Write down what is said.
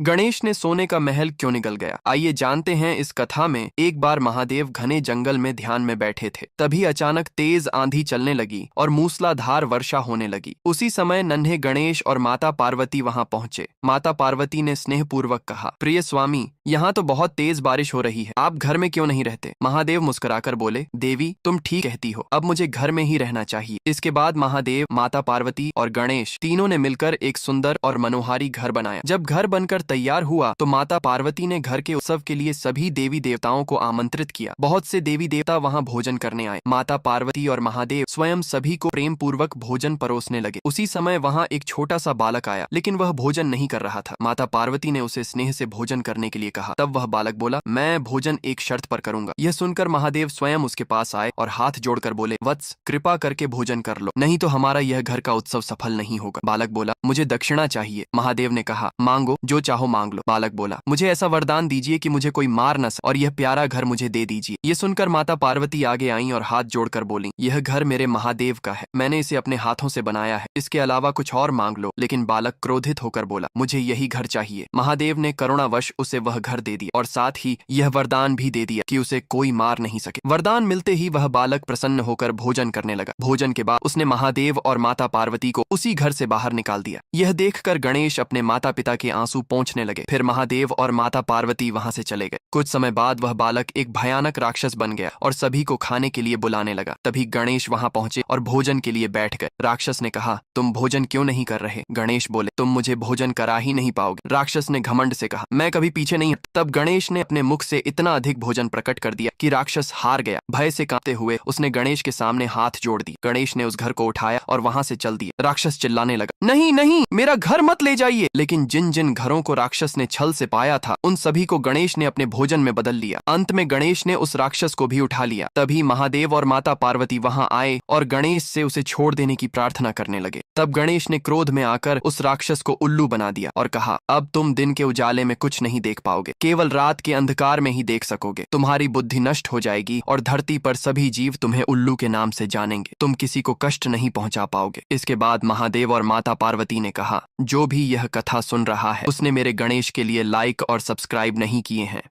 गणेश ने सोने का महल क्यों निगल गया? आइए जानते हैं इस कथा में। एक बार महादेव घने जंगल में ध्यान में बैठे थे। तभी अचानक तेज आंधी चलने लगी और मूसलाधार वर्षा होने लगी। उसी समय नन्हे गणेश और माता पार्वती वहां पहुंचे। माता पार्वती ने स्नेहपूर्वक कहा, प्रिय स्वामी, यहाँ तो बहुत तेज बारिश हो रही है, आप घर में क्यों नहीं रहते? महादेव मुस्कुराकर बोले, देवी, तुम ठीक कहती हो, अब मुझे घर में ही रहना चाहिए। इसके बाद महादेव, माता पार्वती और गणेश तीनों ने मिलकर एक सुंदर और मनोहारी घर बनाया। जब घर बनकर तैयार हुआ तो माता पार्वती ने घर के उत्सव के लिए सभी देवी देवताओं को आमंत्रित किया। बहुत से देवी देवता वहां भोजन करने आए। माता पार्वती और महादेव स्वयं सभी को प्रेम पूर्वक भोजन परोसने लगे। उसी समय वहां एक छोटा सा बालक आया, लेकिन वह भोजन नहीं कर रहा था। माता पार्वती ने उसे स्नेह से भोजन करने के लिए कहा। तब वह बालक बोला, मैं भोजन एक शर्त पर करूंगा। यह सुनकर महादेव स्वयं उसके पास आए और हाथ जोड़कर बोले, वत्स, कृपा करके भोजन कर लो, नहीं तो हमारा यह घर का उत्सव सफल नहीं होगा। बालक बोला, मुझे दक्षिणा चाहिए। महादेव ने कहा, मांगो, जो चाहो मांग लो। बालक बोला, मुझे ऐसा वरदान दीजिए कि मुझे कोई मार न सके और यह प्यारा घर मुझे दे दीजिए। ये सुनकर माता पार्वती आगे आईं और हाथ जोड़कर बोली, यह घर मेरे महादेव का है, मैंने इसे अपने हाथों से बनाया है, इसके अलावा कुछ और मांग लो। लेकिन बालक क्रोधित होकर बोला, मुझे यही घर चाहिए। महादेव ने करुणावश उसे वह घर दे दिया और साथ ही यह वरदान भी दे दिया कि उसे कोई मार नहीं सके। वरदान मिलते ही वह बालक प्रसन्न होकर भोजन करने लगा। भोजन के बाद उसने महादेव और माता पार्वती को उसी घर से बाहर निकाल दिया। यह देखकर गणेश अपने माता पिता के आंसू पोंछने लगे। फिर महादेव और माता पार्वती वहां से चले गए। कुछ समय बाद वह बालक एक भयानक राक्षस बन गया और सभी को खाने के लिए बुलाने लगा। तभी गणेश वहां पहुंचे और भोजन के लिए बैठ गए। राक्षस ने कहा, तुम भोजन क्यों नहीं कर रहे? गणेश बोले, तुम मुझे भोजन करा ही नहीं पाओगे। राक्षस ने घमंड से कहा, मैं कभी पीछे नहीं। तब गणेश ने अपने मुख से इतना अधिक भोजन प्रकट कर दिया कि राक्षस हार गया। भय से कांपते हुए उसने गणेश के सामने हाथ जोड़ दिए। गणेश ने उस घर को उठाया और वहां से चल दिया। राक्षस चिल्लाने लगा, नहीं नहीं, मेरा घर मत ले जाइए। लेकिन जिन जिन घरों को राक्षस ने छल से पाया था, उन सभी को गणेश ने अपने भोजन में बदल लिया। अंत में गणेश ने उस राक्षस को भी उठा लिया। तभी महादेव और माता पार्वती वहां आए और गणेश से उसे छोड़ देने की प्रार्थना करने लगे। तब गणेश ने क्रोध में आकर उस राक्षस को उल्लू बना दिया और कहा, अब तुम दिन के उजाले में कुछ नहीं देख पाओगे, केवल रात के अंधकार में ही देख सकोगे। तुम्हारी बुद्धि नष्ट हो जाएगी और धरती पर सभी जीव तुम्हें उल्लू के नाम से जानेंगे। तुम किसी को कष्ट नहीं पहुंचा पाओगे। इसके बाद महादेव और माता पार्वती ने कहा, जो भी यह कथा सुन रहा है उसने मेरे गणेश के लिए लाइक और सब्सक्राइब नहीं किए हैं।